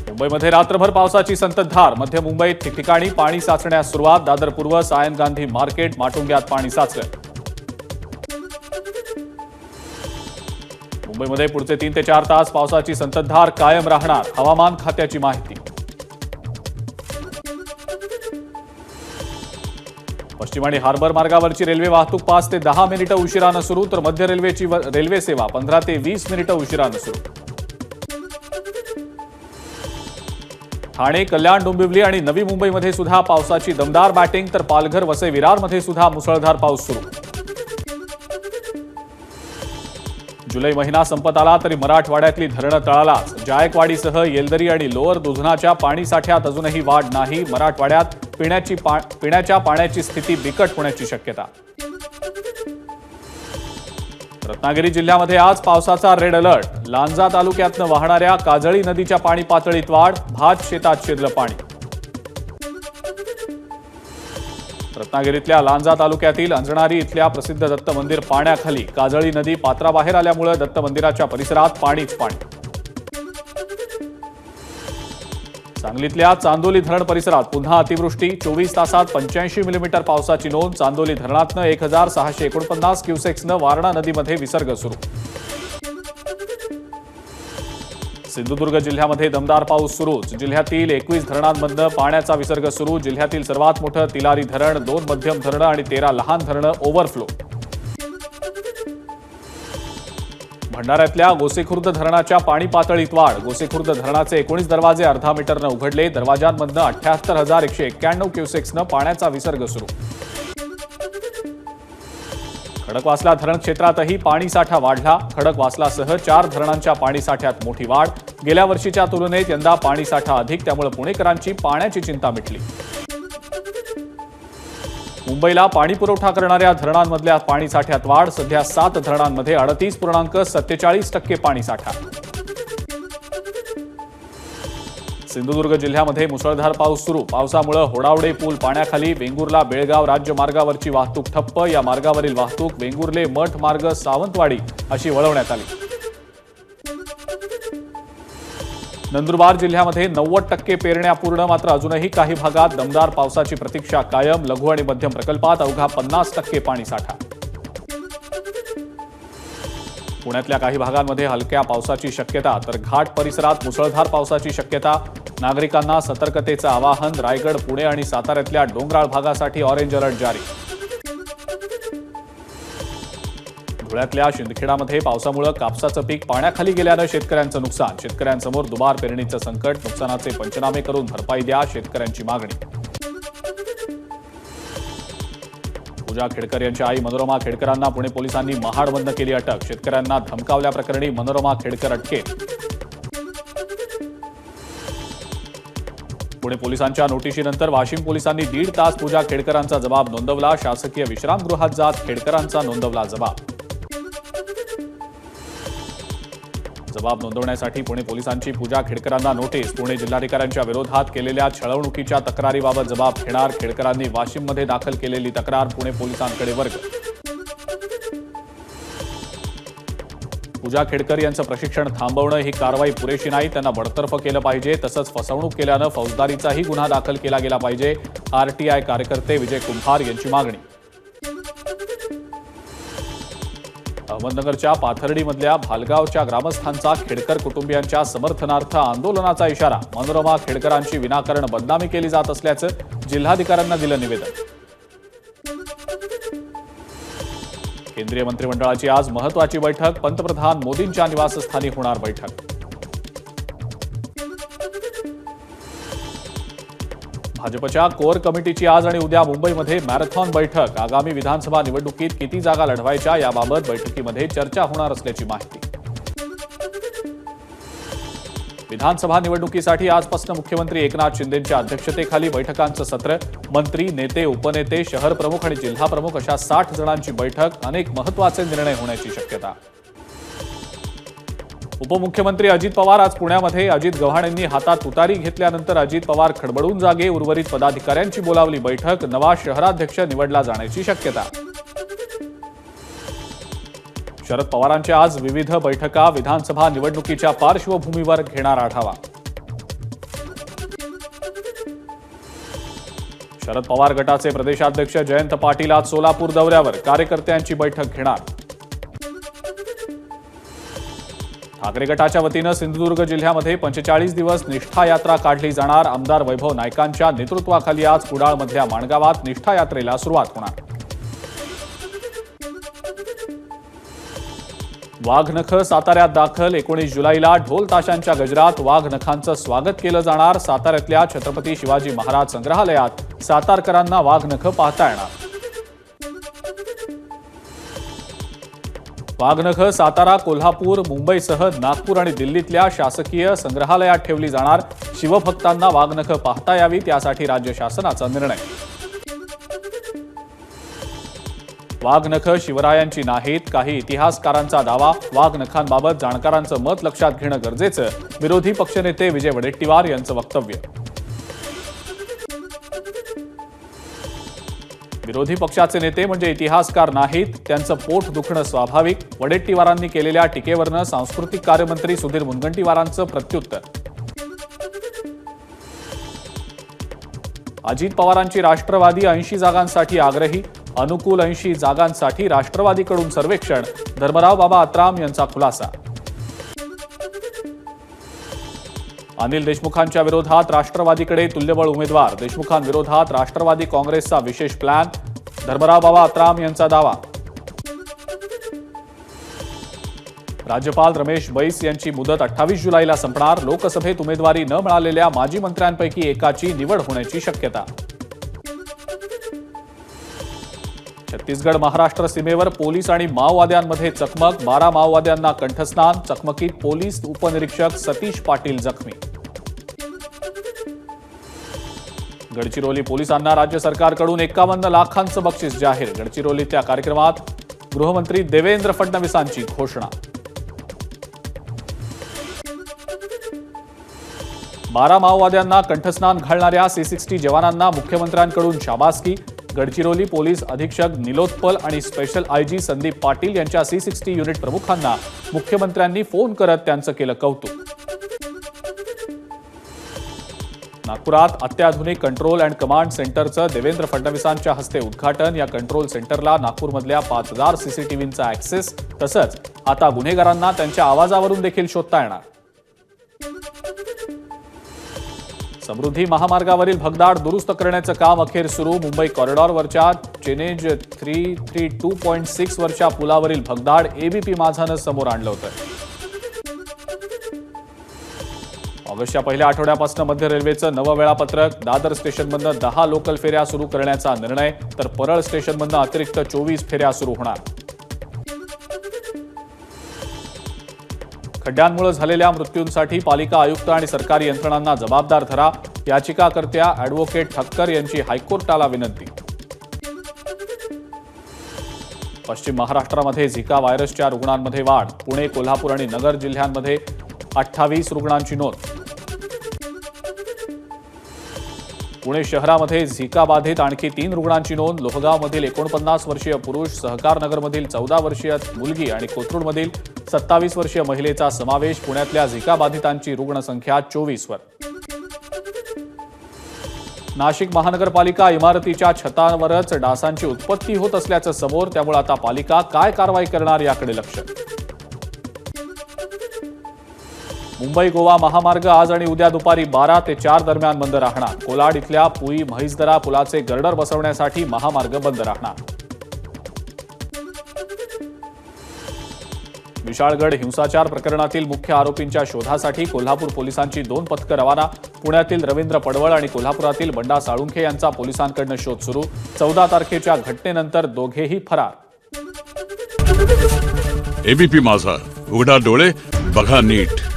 मुंबईमध्ये रात्रभर पावसाची संततधार. मध्य मुंबईत ठिकठिकाणी पाणी साचण्यास सुरुवात. दादर पूर्व, सायन गांधी मार्केट, माटुंग्यात पाणी साचलं. मुंबईमध्ये पुढचे 3 ते 4 तास पावसाची संततधार कायम राहणार. हवामान खात्याची माहिती. पश्चिम आणि हार्बर मार्गावरची रेल्वे वाहतूक 5 ते 10 मिनिटं उशिरानं सुरू, तर मध्य रेल्वेची रेल्वे सेवा 15 ते 20 मिनिटं उशिरानं सुरू. ठाणे, कल्याण, डोंबिवली आणि नवी मुंबईमध्ये सुद्धा पावसाची दमदार बॅटिंग, तर पालघर, वसई विरारमध्ये सुद्धा मुसळधार पाऊस सुरू. जुलै महिना संपत आला तरी मराठवाड्यातली धरणं तळालाच. जायकवाडीसह येलदरी आणि लोअर दुधनाच्या पाणीसाठ्यात अजूनही वाढ नाही. मराठवाड्यात पिण्याच्या पाण्याची स्थिती बिकट होण्याची शक्यता. रत्नागिरी जिल्ह्यामध्ये आज पावसाचा रेड अलर्ट. लांजा तालुक्यातनं वाहणाऱ्या काजळी नदीच्या पाणी पातळीत वाढ. भात शेतात शिरलं पाणी. रत्नागिरीतल्या लांजा तालुक्यातील अंजणारी इथल्या प्रसिद्ध दत्त मंदिर पाण्याखाली. काजळी नदी पात्राबाहेर आल्यामुळे दत्त मंदिराच्या परिसरात पाणीच पाणी. सांगलीतल्या चांदोली धरण परिसरात पुन्हा अतिवृष्टी. 24 तासात 85 मिलीमीटर पावसाची नोंद. चांदोली धरणातनं 1649 क्युसेक्सनं वारणा नदीमध्ये विसर्ग सुरू. सिंधुदुर्ग जिल्ह्यामध्ये दमदार पाऊस सुरूच. जिल्ह्यातील 21 धरणांमधनं पाण्याचा विसर्ग सुरू. जिल्ह्यातील सर्वात मोठं तिलारी धरण, 2 मध्यम धरणं आणि 13 लहान धरणं ओव्हरफ्लो. भंडाऱ्यातल्या गोसेखुर्द धरणाच्या पाणी पातळीत वाढ. गोसेखुर्द धरणाचे 19 दरवाजे अर्धा मीटरनं उघडले. दरवाजांमधनं 78,191 क्युसेक्सनं पाण्याचा विसर्ग सुरू. खडकवासला धरण क्षेत्रातही पाणी साठा वाढला. खडकवासलासह 4 धरणांच्या पाणी साठ्यात मोठी वाढ. गेल्या वर्षीच्या तुलनेत यंदा पाणी साठा अधिक, त्यामुळे पुणेकरांची पाण्याची चिंता मिटली. मुंबईला पाणी पुरवठा करणाऱ्या धरणांमधल्या पाणी साठ्यात वाढ. सध्या 7 धरणांमध्ये 38.47% पाणी साठा. सिंधुदुर्ग जिल्ह्यामध्ये मुसळधार पाऊस सुरू. पावसामुळे होडावडे पूल पाण्याखाली. वेंगुर्ला बेळगाव राज्य मार्गावरची वाहतूक ठप्प. या मार्गावरील वाहतूक वेंगुर्ले मठ मार्ग सावंतवाडी अशी वळवण्यात आली. नंदुरबार जिल्ह्यामध्ये 90% पेरण्या पूर्ण, मात्र अजूनही काही भागात दमदार पावसाची प्रतीक्षा कायम. लघु आणि मध्यम प्रकल्पात अवघा 50% पाणी साठा. पुण्यातल्या काही भागांमध्ये हलक्या पावसाची शक्यता, तर घाट परिसरात मुसळधार पावसाची शक्यता. नागरिकांना सतर्कतेचं आवाहन. रायगड, पुणे आणि साताऱ्यातल्या डोंगराळ भागासाठी ऑरेंज अलर्ट जारी. धुळ्यातल्या शिंदखेडामध्ये पावसामुळे कापसाचं पीक पाण्याखाली गेल्यानं शेतकऱ्यांचं नुकसान. शेतकऱ्यांसमोर दुबार पेरणीचं संकट. नुकसानाचे पंचनामे करून भरपाई द्या, शेतकऱ्यांची मागणी. पूजा खेडकर यांची आई मनोरमा खेडकरांना पुणे पोलिसांनी महाडमधनं केली अटक. शेतकऱ्यांना धमकावल्याप्रकरणी मनोरमा खेडकर अटकेत. पुणे पोलिसांच्या नोटिशीनंतर वाशिम पोलिसांनी 1.5 तास पूजा खेडकरांचा जबाब नोंदवला. शासकीय विश्रामगृहात जात खेडकरांचा नोंदवला जबाब. जबाब नोंदवण्यासाठी पुणे पोलिसांची पूजा खेडकरांना नोटीस. पुणे जिल्हाधिकाऱ्यांच्या विरोधात केलेल्या छळवणुकीच्या तक्रारीबाबत जबाब घेणार. खेडकरांनी वाशिममध्ये दाखल केलेली तक्रार पुणे पोलिसांकडे वर्ग. पूजा खेडकर यांचं प्रशिक्षण थांबवणं ही कारवाई पुरेशी नाही. त्यांना बडतर्फ केलं पाहिजे. तसंच फसवणूक केल्यानं फौजदारीचाही गुन्हा दाखल केला गेला पाहिजे. आरटीआय कार्यकर्ते विजय कुंभार यांची मागणी. अहमदनगरच्या पाथर्डीमधल्या भालगावच्या ग्रामस्थांचा खेडकर कुटुंबियांच्या समर्थनार्थ आंदोलनाचा इशारा. मनोरमा खेडकरांची विनाकारण बदनामी केली जात असल्याचं जिल्हाधिकाऱ्यांना दिलं निवेदन. केंद्रीय मंत्रिमंडळाची आज महत्त्वाची बैठक. पंतप्रधान मोदींच्या निवासस्थानी होणार बैठक. भाजपच्या कोर कमिटीची आज आणि उद्या मुंबईमध्ये मॅरेथॉन बैठक. आगामी विधानसभा निवडणुकीत किती जागा लढवायच्या याबाबत बैठकीमध्ये चर्चा होणार असल्याची माहिती. विधानसभा निवडणुकीसाठी आजपासून मुख्यमंत्री एकनाथ शिंदेंच्या अध्यक्षतेखाली बैठकांचं सत्र. मंत्री, नेते, उपनेते, शहर प्रमुख आणि जिल्हा प्रमुख अशा 60 जणांची बैठक. अनेक महत्त्वाचे निर्णय होण्याची शक्यता. उपमुख्यमंत्री अजित पवार आज पुण्यामध्ये. अजित गव्हाणेंनी हातात तुतारी घेतल्यानंतर अजित पवार खडबडून जागे. उर्वरित पदाधिकाऱ्यांची बोलावली बैठक. नवा शहराध्यक्ष निवडला जाण्याची शक्यता. शरद पवारांच्या आज विविध बैठका, विधानसभा निवडणुकीच्या पार्श्वभूमीवर घेणार आढावा. शरद पवार गटाचे प्रदेशाध्यक्ष जयंत पाटील आज सोलापूर दौऱ्यावर, कार्यकर्त्यांची बैठक घेणार. ठाकरे गटाच्या वतीनं सिंधुदुर्ग जिल्ह्यामध्ये 45 दिवस निष्ठा यात्रा काढली जाणार. आमदार वैभव नायकांच्या नेतृत्वाखाली आज कुडाळमधल्या माणगावात निष्ठा यात्रेला सुरुवात होणार. वाघनख साताऱ्यात दाखल. 19 जुलैला ढोल ताशांच्या गजरात वाघनखांचं स्वागत केलं जाणार. साताऱ्यातल्या छत्रपती शिवाजी महाराज संग्रहालयात सातारकरांना वाघनख पाहता येणार. वाघनख सातारा, कोल्हापूर, मुंबईसह नागपूर आणि दिल्लीतल्या शासकीय संग्रहालयात ठेवली जाणार. शिवभक्तांना वाघनख पाहता यावीत यासाठी राज्य शासनाचा निर्णय. वाघनख शिवरायांची नाहीत, काही इतिहासकारांचा दावा. वाघनखांबाबत जाणकारांचं मत लक्षात घेणं गरजेचं. विरोधी पक्षनेते विजय वडेट्टीवार यांचं वक्तव्य. विरोधी पक्षाचे नेते म्हणजे इतिहासकार नाहीत, त्यांचं पोट दुखणं स्वाभाविक. वडेट्टीवारांनी केलेल्या टीकेवरनं सांस्कृतिक कार्यमंत्री सुधीर मुनगंटीवारांचं प्रत्युत्तर. अजित पवारांची राष्ट्रवादी 80 जागांसाठी आग्रही. अनुकूल 80 जागांसाठी राष्ट्रवादीकडून सर्वेक्षण. धर्मराव बाबा आत्राम यांचा खुलासा. अनिल देशमुखांच्या विरोधात राष्ट्रवादीकडे तुल्यबळ उमेदवार. देशमुखांविरोधात राष्ट्रवादी काँग्रेसचा विशेष प्लॅन. धर्मराव बाबा आत्राम यांचा दावा. राज्यपाल रमेश बैस यांची मुदत 28 जुलैला संपणार. लोकसभेत उमेदवारी न मिळालेल्या माजी मंत्र्यांपैकी एकाची निवड होण्याची शक्यता. छत्तीसगड महाराष्ट्र सीमेवर पोलीस आणि माओवाद्यांमध्ये चकमक. 12 माओवाद्यांना कंठस्नान. चकमकीत पोलीस उपनिरीक्षक सतीश पाटील जखमी. गडचिरोली पोलिसांना राज्य सरकारकडून 51 लाखांचं बक्षीस जाहीर. गडचिरोलीतल्या कार्यक्रमात गृहमंत्री देवेंद्र फडणवीसांची घोषणा. 12 माओवाद्यांना कंठस्नान घालणाऱ्या C60 जवानांना मुख्यमंत्र्यांकडून शाबासकी. गडचिरोली पोलीस अधीक्षक निलोत्पल आणि स्पेशल IG संदीप पाटील यांच्या C60 युनिट प्रमुखांना मुख्यमंत्र्यांनी फोन करत त्यांचं केलं कौतुक. नागपुरात अत्याधुनिक कंट्रोल अँड कमांड सेंटरचं देवेंद्र फडणवीसांच्या हस्ते उद्घाटन. या कंट्रोल सेंटरला नागपूरमधल्या 5000 CCTVंचा ऍक्सेस. तसंच आता गुन्हेगारांना त्यांच्या आवाजावरून देखील शोधता येणार. समृद्धी महामार्गावरील भगदाड दुरुस्त करण्याचं काम अखेर सुरू. मुंबई कॉरिडॉरवरच्या चेनेज 332.6 वरच्या पुलावरील भगदाड ABP माझानं समोर आणलं होतं. ऑगस्टच्या पहिल्या आठवड्यापासून मध्य रेल्वेचं नवं वेळापत्रक. दादर स्टेशनमधनं 10 लोकल फेऱ्या सुरू करण्याचा निर्णय. तर परळ स्टेशनमधनं अतिरिक्त 24 फेऱ्या सुरू होणार. खड्ड्यांमुळे झालेल्या मृत्यूंसाठी पालिका आयुक्त आणि सरकारी यंत्रणांना जबाबदार धरा. याचिकाकर्त्या ॲडव्होकेट ठक्कर यांची हायकोर्टाला विनंती. पश्चिम महाराष्ट्रामध्ये झिका व्हायरसच्या रुग्णांमध्ये वाढ. पुणे, कोल्हापूर आणि नगर जिल्ह्यांमध्ये 28 रुग्णांची नोंद. पुणे शहरामध्ये झिका बाधित आणखी 3 रुग्णांची नोंद. लोहगावमधील 49 वर्षीय पुरुष, सहकारनगरमधील 14 वर्षीय मुलगी आणि कोथरूडमधील 27 वर्षीय महिलेचा समावेश. पुण्यातल्या झिका बाधितांची रुग्णसंख्या 24 वर. नाशिक महानगरपालिका इमारतीच्या छतावरच डासांची उत्पत्ती होत असल्याचं समोर. त्यामुळे आता पालिका काय कारवाई करणार याकडे लक्ष. मुंबई गोवा महामार्ग आज आणि उद्या दुपारी 12 ते 4 दरम्यान बंद राहणार. कोलाड इथल्या पुई म्हैसदरा पुलाचे गर्डर बसवण्यासाठी महामार्ग बंद राहणार. विशाळगड हिंसाचार प्रकरणातील मुख्य आरोपींच्या शोधासाठी कोल्हापूर पोलिसांची 2 पथकं रवाना. पुण्यातील रवींद्र पडवळ आणि कोल्हापुरातील बंडा साळुंखे यांचा पोलिसांकडून शोध सुरू. 14 तारखेच्या घटनेनंतर दोघेही फरार. ABP माझा, उघडा डोळे बघा नीट.